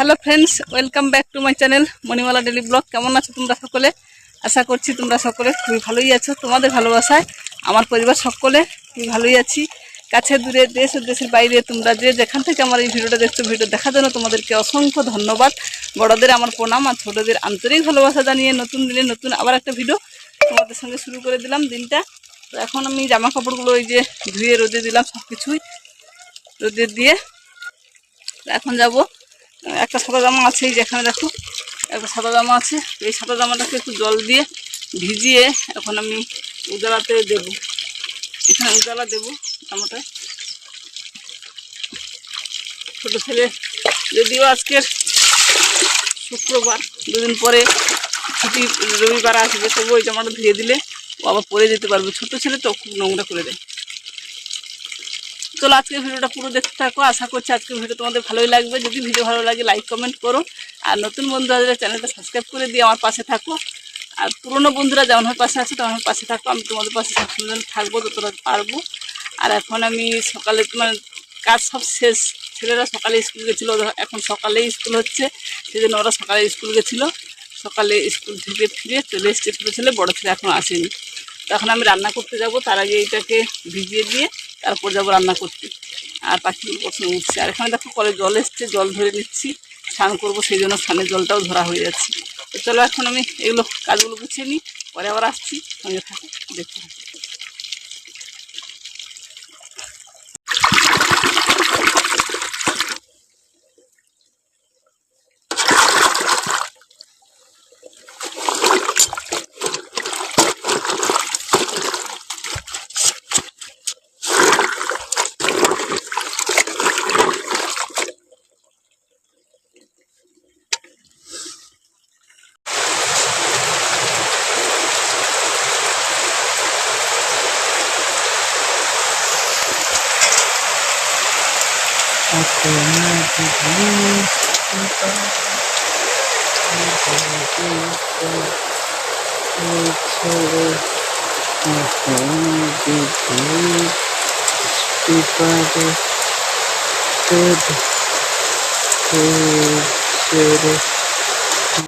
Hello friends, welcome back to my channel Manimala daily blog. কেমন আছো তোমরা সকলে? আশা করছি তোমরা সকলে খুবই ভালোই আছো। তোমাদের ভালোবাসায় আমার পরিবার সকলে খুবই ভালোই আছি। কাছে দূরে, দেশ ও দেশের বাইরে তোমরা যে যেখান থেকে আমার এই ভিডিওটা দেখছো, ভিডিও দেখার জন্য তোমাদেরকে অসংখ্য ধন্যবাদ। বড়দের আমার প্রণাম আর ছোটদের আন্তরিক ভালোবাসা জানিয়ে নতুন দিনে নতুন আবার একটা ভিডিও তোমাদের সঙ্গে শুরু করে দিলাম দিনটা। তো এখন আমি জামা কাপড়গুলো ওই যে ধুয়ে রোদে দিলাম, সব কিছুই রোদে দিয়ে এখন যাব। একটা সাদা জামা আছে, এই যেখানে দেখো একটা সাদা জামা আছে, এই সাদা জামাটাকে একটু জল দিয়ে ভিজিয়ে এখন আমি উজালাতে দেবো। এখানে উজালা দেবো জামাটা। ছোটো ছেলে যদিও আজকের শুক্রবার, দুদিন পরে ছুটি, রবিবার আসবে, তবু ওই জামাটা ধুয়ে দিলে ও আবার পরে যেতে পারবে। ছোটো ছেলে তো খুব নোংরা করে দেয়। চলো আজকের ভিডিওটা পুরো দেখতে থাকো। আশা করছি আজকের ভিডিও তোমাদের ভালোই লাগবে। যদি ভিডিও ভালো লাগে লাইক কমেন্ট করো, আর নতুন বন্ধুরা যারা চ্যানেলটা সাবস্ক্রাইব করে দিয়ে আমার পাশে থাকো, আর পুরনো বন্ধুরা যেমন পাশে আছে তেমন পাশে থাকো। আমি তোমাদের পাশে সবসময় থাকবো যতটা পারবো। আর এখন আমি সকালে মানে কাজ সব শেষ, ছেলেরা সকালে স্কুল গেছিলো, এখন সকালেই স্কুল হচ্ছে, সেই জন্য ওরা সকালে স্কুল গেছিলো। সকালে স্কুল থেকে ফিরে চলে এসছে ছোটো ছেলে, বড়ো ছেলে এখন আসেনি। তখন আমি রান্না করতে যাব, তার আগে এইটাকে ভিজিয়ে দিয়ে তারপর যাবো রান্না করতে। আর পাখিগুলো প্রথমে উঠছে, আর এখানে দেখো কলে জল এসছে, জল ধরে নিচ্ছি, স্নান করবো, সেই জন্য স্নানের জলটাও ধরা হয়ে যাচ্ছে। তো চলো এখন আমি এগুলো কাজগুলো গুছিয়ে নিই, পরে আবার আসছি, সঙ্গে থাকো, দেখতে থাকো।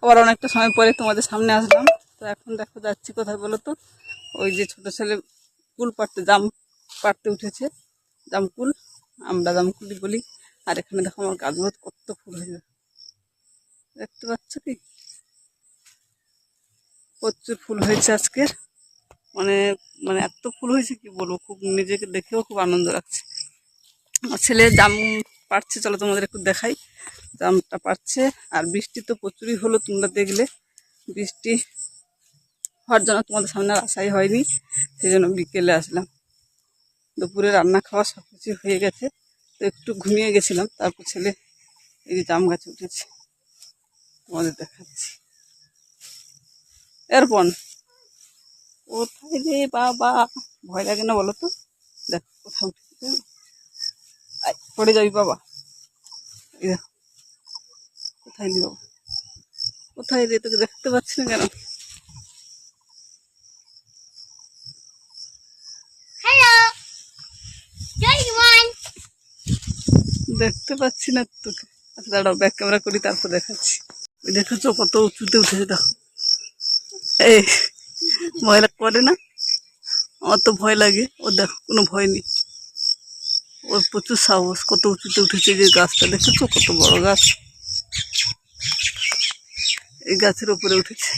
আবার অনেকটা সময় পরে তোমাদের সামনে আসলাম। তো এখন দেখো যাচ্ছি কোথায় বলো তো? ওই যে ছোটো ছেলে কুল পাড়তে, জাম পাড়তে উঠেছে, জামকুল, আমরা জামকুলি বলি। আর এখানে দেখো আমার গাছগুলো কত ফুল হয়েছে, দেখতে পাচ্ছ কি? প্রচুর ফুল হয়েছে আজকের, মানে মানে এত ফুল হয়েছে কি বলবো, খুব নিজেকে দেখেও খুব আনন্দ লাগছে। আমার ছেলে জাম পাড়ছে, চলো তোমাদের একটু দেখাই। জামটা পাড়ছে, আর বৃষ্টি তো প্রচুরই হলো, তোমরা দেখলে। বৃষ্টি হওয়ার জন্য তোমাদের সামনে আর আসাই হয়নি, সেই জন্য বিকেলে আসলাম। দুপুরে রান্না খাওয়া সব কিছু হয়ে গেছে, তো একটু ঘুমিয়ে গেছিলাম। তারপর ছেলে এই যে জাম গাছে উঠেছে, তোমাদের দেখাচ্ছি। এরপর কোথায় রে বাবা, ভয় লাগে না বলো তো? দেখো কোথাও উঠেছে, পড়ে যাবি বাবা। এই দেখো কোথায় নি বাবা, কোথায় রে, তোকে দেখতে পাচ্ছি না কেন? দেখতে পাচ্ছি না তোকে। আচ্ছা দাঁড়াও, ব্যাক ক্যামেরা করি, তারপর দেখাচ্ছি। ওই দেখেছো কত উঁচুতে উঠেছে, দেখো। এই ভয় করে না? আমার তো ভয় লাগে, ও দেখো কোনো ভয় নেই, ওর প্রচুর সাহস। কত উঁচুতে উঠেছে, যে গাছটা দেখেছো কত বড় গাছ, এই গাছের উপরে উঠেছে।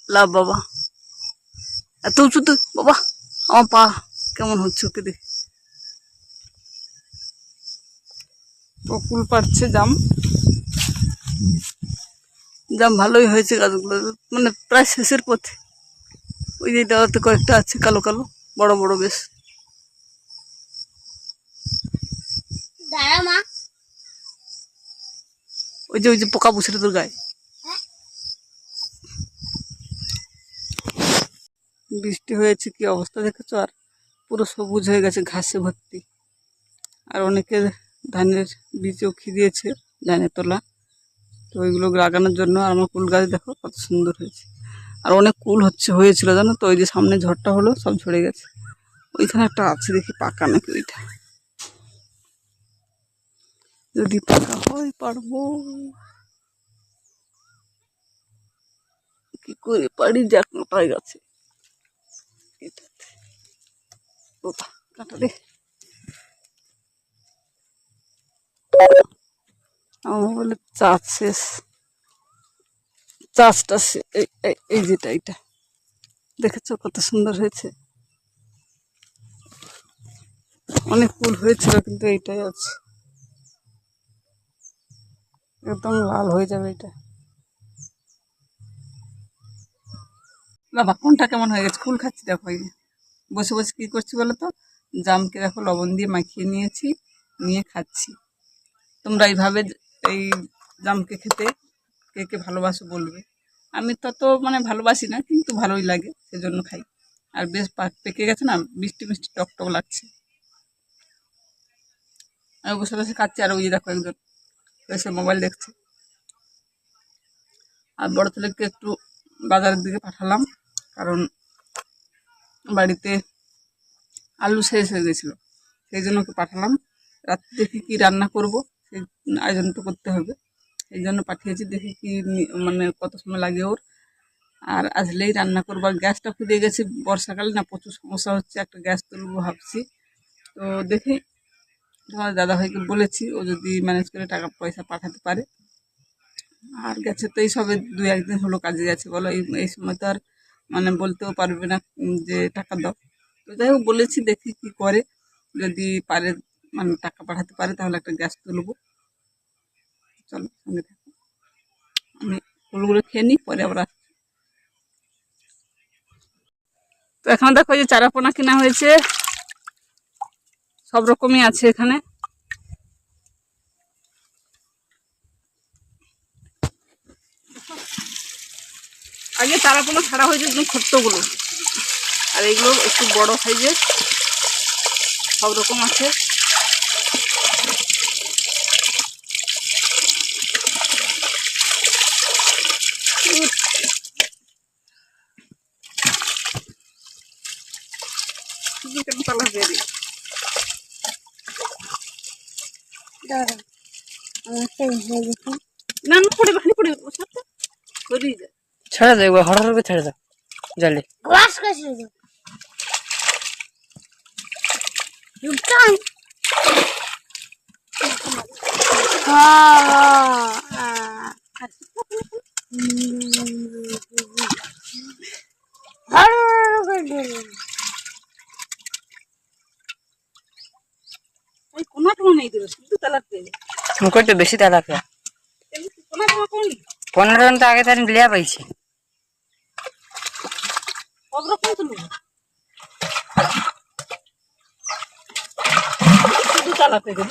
লাভ বাবা, এত উঁচুতে বাবা, আমার পা কেমন হচ্ছে ওকে দেখে। কুল পাড়ছে জাম, জাম ভালোই হয়েছে গাছগুলো, মানে প্রায় শেষের পথে। ওই যে দেওয়াতে কয়েকটা আছে কালো কালো, বড় বড় বেশ। ওই যে পোকা বসে তোর গায়ে। বৃষ্টি হয়েছে, কি অবস্থা দেখেছো? আর পুরো সবুজ হয়ে গেছে, ঘাসে ভর্তি। আর অনেকের ধানের বীজও খিরিয়েছে, ধানের তোলা, তো ওইগুলো লাগানোর জন্য। আর আমার কুল গাছ দেখো কত সুন্দর হয়েছে, আর অনেক কুল হয়েছিল জানো তো। ওই যে সামনে ঝড়টা হলো, সব ঝরে গেছে। ওইখানে একটা আছে দেখি পাকা নাকি ওইটা। যদি ফাঁকা হয় পারবো, কি করে পারি, যাক মোটাই গেছে এটাতে। বাবা কাটা রে, আমার মোবাইলে চার্জ শেষ, চার্জটা এই যেটা এটা দেখেছো কত সুন্দর হয়েছে, অনেক ফুল হয়েছিল কিন্তু এইটাই আছে, একদম লাল হয়ে যাবে এটা। বাবা কোনটা কেমন হয়ে গেছে, ফুল খাচ্ছি দেখো, এই বসে বসে কি করছি বলো তো, জামকে দেখো লবণ দিয়ে মাখিয়ে নিয়েছি, নিয়ে খাচ্ছি। তোমরা এইভাবে এই জামকে খেতে কে কে ভালোবাসো বলবে। আমি তত মানে ভালোবাসি না, কিন্তু ভালোই লাগে সেজন্য খাই। আর বেশ পেকে গেছে না, মিষ্টি মিষ্টি টক টক লাগছে। আমি বসে বসে খাচ্ছি, আর ওই দেখো একজন এসে মোবাইল দেখছে। আর বড় ছেলেকে একটু বাজারের দিকে পাঠালাম, কারণ বাড়িতে আলু শেষ হয়ে গেছিলো, সেই জন্য ওকে পাঠালাম। রাত্রে দেখি কি রান্না করব, সেই আয়োজন তো করতে হবে, এই জন্য পাঠিয়েছি। দেখি কি মানে কত সময় লাগে ওর, আর আসলেই রান্না করবো। আর গ্যাসটা ফুরিয়ে গেছে, বর্ষাকালে না প্রচুর সমস্যা হচ্ছে, একটা গ্যাস তুলবো ভাবছি। তো দেখি তোমার দাদাভাইকে বলেছি, ও যদি ম্যানেজ করে টাকা পয়সা পাঠাতে পারে। আর গেছে তো এই সবে 2-1 দিন হলো কাজে গেছে, বলো এই সময় তো আর মানে বলতেও পারবে না যে টাকা দাও। তো যাই হোক বলেছি, দেখি কি করে, যদি পারে মানে টাকা পাঠাতে পারে তাহলে একটা গ্যাস তুলবো। চলো সঙ্গে থাকো, আমি ফুলগুলো খেয়ে নিই, পরে আবার আসছি। তো এখানে দেখো যে চারাপোনা কেনা হয়েছে, সব রকমই আছে এখানে। আগে চারাপোনা ছাড়া হয়েছে একদম ছোট্টগুলো, আর এগুলো একটু বড় সাইজের, সব রকম আছে। না না পড়ে ভালো পড়ে সরিয়ে যায়, ছেড়ে দাও, একবার হঠাৎ করে ছেড়ে দাও জলে। ওই কোনা টোনা নেই দেবে, শুধু তালাক দেবে। মুখে তো বেশি তেল আছে, কোনা টোনা করলি 15 জন তো আগে তার লিয়া পাইছে। সব রকম তো নেবে, শুধু তালাক দেবে।